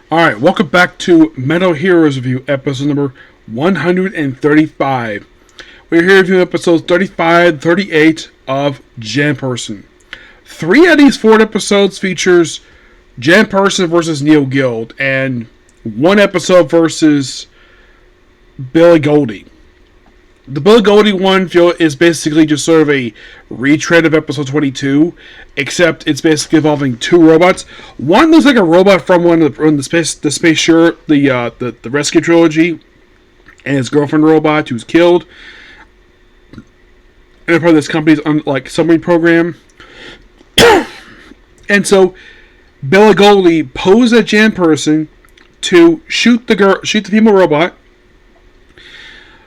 Alright, welcome back to Metal Heroes Review, episode number 135. We're here reviewing episodes 35, 38 of Janperson. 3 of these 4 episodes features Janperson versus Neil Guild, and 1 episode versus Billy Goldie. The Billy Goldie one is basically just sort of a retread of episode 22, except it's basically involving 2 robots. One looks like a robot from the Space Short, the Rescue trilogy, and his girlfriend robot who's killed. And they're part of this company's submarine program. And so Billy Goldie posed a Janperson to shoot the female robot.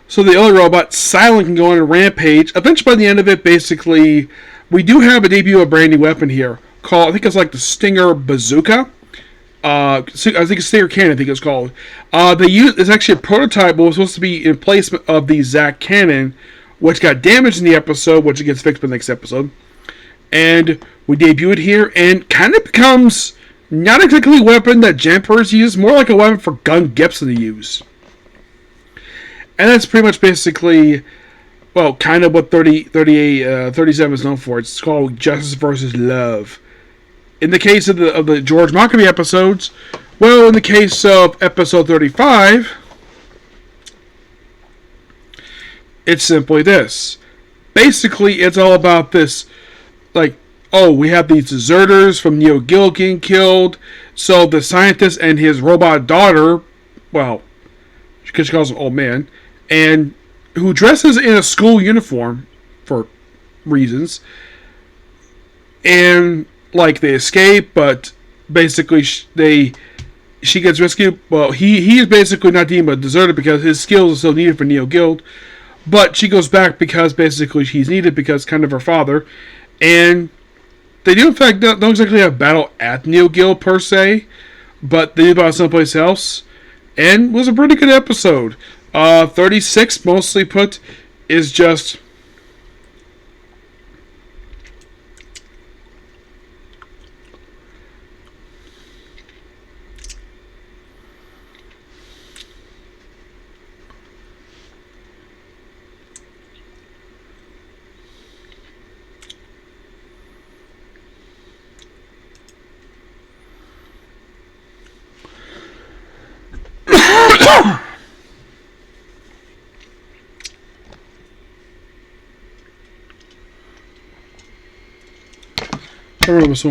So the other robot, Silent, can go on a rampage. Eventually, by the end of it, basically, we do have a debut of a brand new weapon here called, I think it's like the Stinger Bazooka. I think Stinger Cannon, I think it's called. It's actually a prototype, but was supposed to be in place of the Zack Cannon, which got damaged in the episode, which gets fixed by the next episode. And we debut it here, and kind of becomes not exactly a weapon that Janperson uses, more like a weapon for Gun Gibson to use. And that's pretty much basically, well, kind of what 37 is known for. It's called Justice versus Love. In the case of the George Mockery episodes, well, in the case of episode 35, it's simply this. Basically, it's all about this, we have these deserters from Neo Guild getting killed, so the scientist and his robot daughter, well, because she calls him old man, and who dresses in a school uniform for reasons, and they escape, but basically she gets rescued. Well, he is basically not deemed a deserter because his skills are still needed for Neo Guild, but she goes back because basically he's needed because kind of her father, and they do in fact don't exactly have a battle at Neo Guild per se, but they do battle someplace else, and was a pretty good episode. 36, mostly put, is just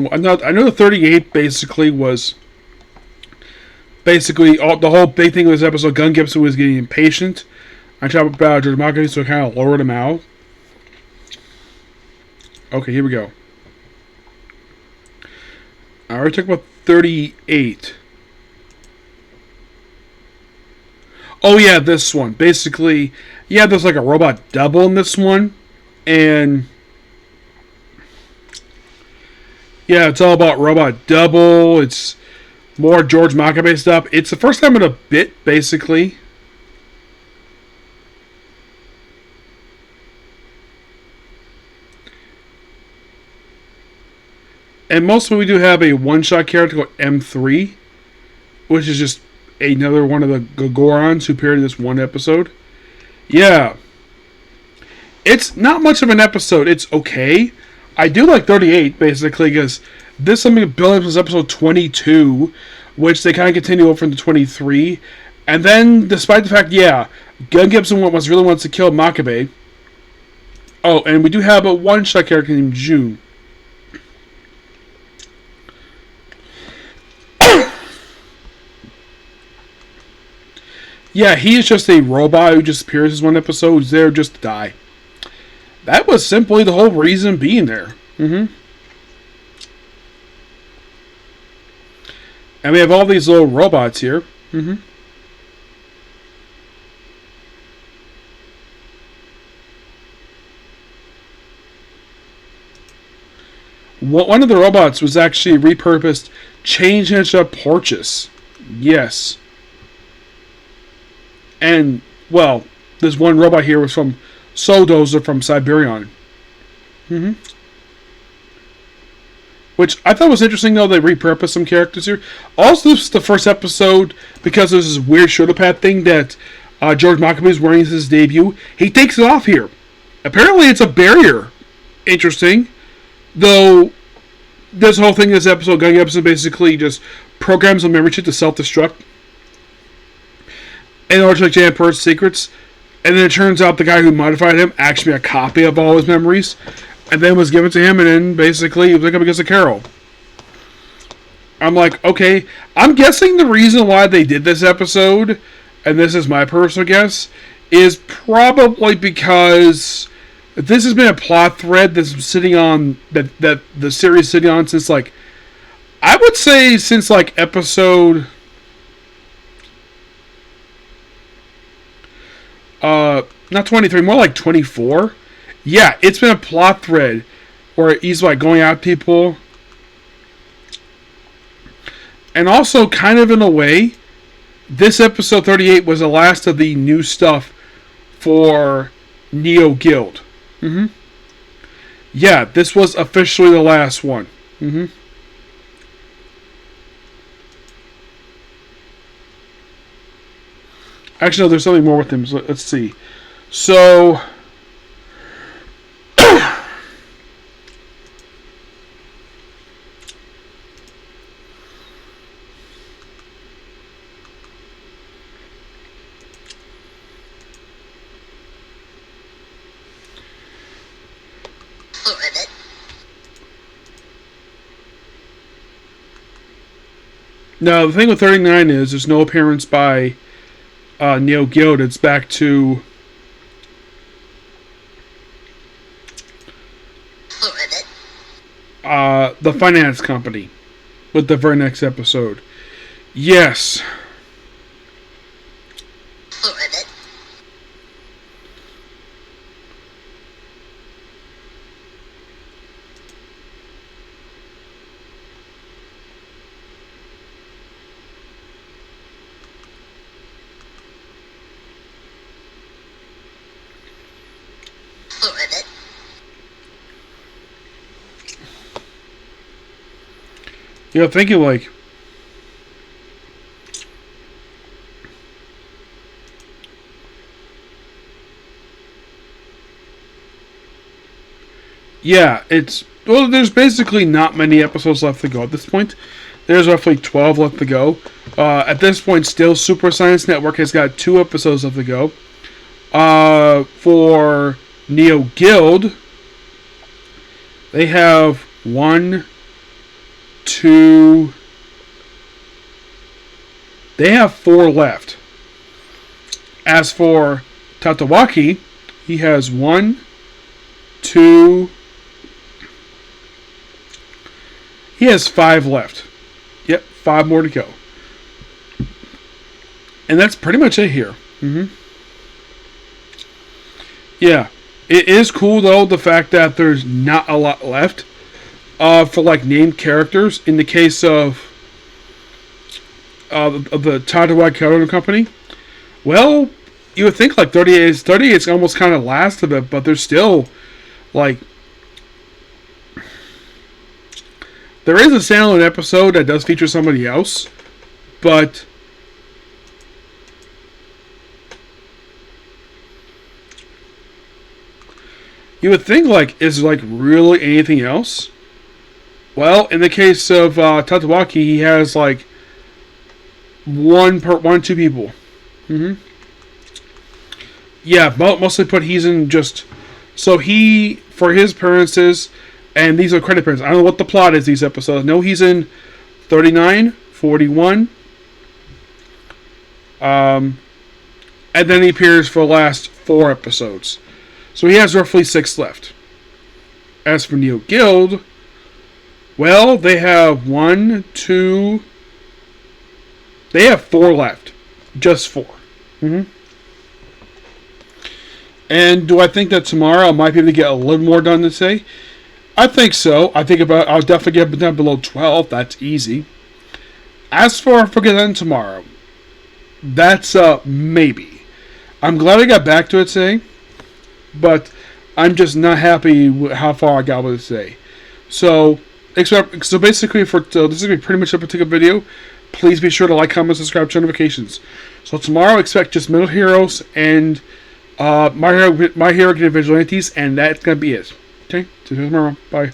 I know the 38 basically was the whole big thing of this episode. Gun Gibson was getting impatient. I talked about George Mockery, so I kind of lowered him out. Okay, here we go. I already talked about 38. Oh yeah, this one. Basically, yeah, there's like a robot double in this one, and yeah, it's all about robot double. It's more George Makabe stuff. It's the first time in a bit, basically. And mostly we do have a one-shot character called M3, which is just another one of the Gorons who appeared in this one episode. Yeah. It's not much of an episode. It's okay. I do like 38, basically, because this is something that built up was episode 22, which they kind of continue over into 23. And then, despite the fact, Gun Gibson really wants to kill Makabe. Oh, and we do have a one-shot character named June. Yeah, he is just a robot who just appears in one episode. He's there just to die. That was simply the whole reason being there. And we have all these little robots here. One of the robots was actually repurposed, changed into a Porches. Yes. And, well, this one robot here was from Souldozer from Siberion. which I thought was interesting, though. They repurposed some characters here. Also, this is the first episode, because there's this weird shoulder pad thing that George Makabe is wearing as his debut. He takes it off here. Apparently, it's a barrier. Interesting. Though, this whole thing, this episode, Gunny episode, basically just programs a memory chip to self-destruct in order to like Janperson's secrets. And then it turns out the guy who modified him actually had a copy of all his memories. And then was given to him, and then basically he was up against a Carol. I'm like, okay. I'm guessing the reason why they did this episode, and this is my personal guess, is probably because this has been a plot thread that's sitting on, that the series is sitting on since, like, I would say since, like, episode... not 23, more like 24. Yeah, it's been a plot thread where he's like going at people. And also, kind of in a way, this episode 38 was the last of the new stuff for Neo Guild. Yeah, this was officially the last one. Actually, no, there's something more with him. So let's see. So... Now, the thing with 39 is there's no appearance by Neo Guild. It's back to the finance company with the very next episode. Yes. You know, thinking like, yeah, it's, well, there's basically not many episodes left to go at this point. There's roughly 12 left to go. At this point, still, Super Science Network has got 2 episodes left to go. For Neo Guild, they have 1, 2... They have 4 left. As for Tatawaki, he has 1, 2... He has 5 left. Yep, 5 more to go. And that's pretty much it here. Yeah. It is cool, though, the fact that there's not a lot left for, like, named characters. In the case of the Tatawaki Kyoto Company, well, you would think, like, 38 is almost kind of last of it, but there's still, like, there is a standalone episode that does feature somebody else, but you would think, like, is like really anything else? Well, in the case of Tatawaki, he has like 2 people. Yeah, mostly put he's in just so he for his appearances. And these are credit appearances. I don't know what the plot is these episodes. No, he's in 39, 41. And then he appears for the last 4 episodes. So he has roughly 6 left. As for Neo Guild, well, they have 1, 2... They have 4 left. Just 4. And do I think that tomorrow I might be able to get a little more done today? I think so. I'll definitely get down below 12. That's easy. As for forgetting tomorrow, that's maybe. I'm glad I got back to it today, but I'm just not happy with how far I got with it today. So So basically, this is going to be pretty much a particular video. Please be sure to like, comment, subscribe, turn notifications. So tomorrow, expect just Metal Heroes and My Hero Vigilantes, and that's going to be it. Okay? So tomorrow. Bye.